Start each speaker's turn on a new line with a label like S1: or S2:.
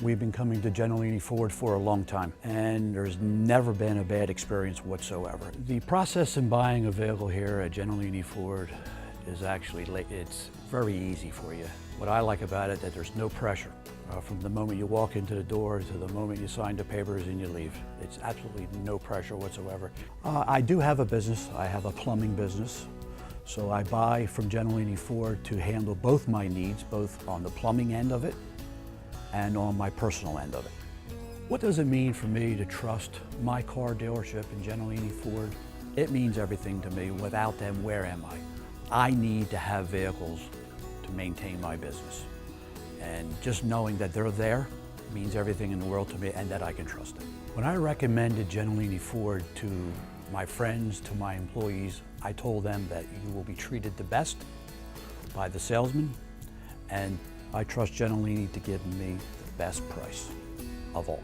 S1: We've been coming to Gentilini Ford for a long time, and there's never been a bad experience whatsoever. The process in buying a vehicle here at Gentilini Ford is actually, it's very easy for you. What I like about it, that there's no pressure. From the moment you walk into the door to the moment you sign the papers and you leave. It's absolutely no pressure whatsoever. I do have a business. I have a plumbing business. So I buy from Gentilini Ford to handle both my needs, both on the plumbing end of it and on my personal end of it. What does it mean for me to trust my car dealership in Gentilini Ford? It means everything to me. Without them, where am I? I need to have vehicles to maintain my business. And just knowing that they're there means everything in the world to me and that I can trust them. When I recommended Gentilini Ford to my friends, to my employees, I told them that you will be treated the best by the salesman, and I trust Gentilini to give me the best price of all.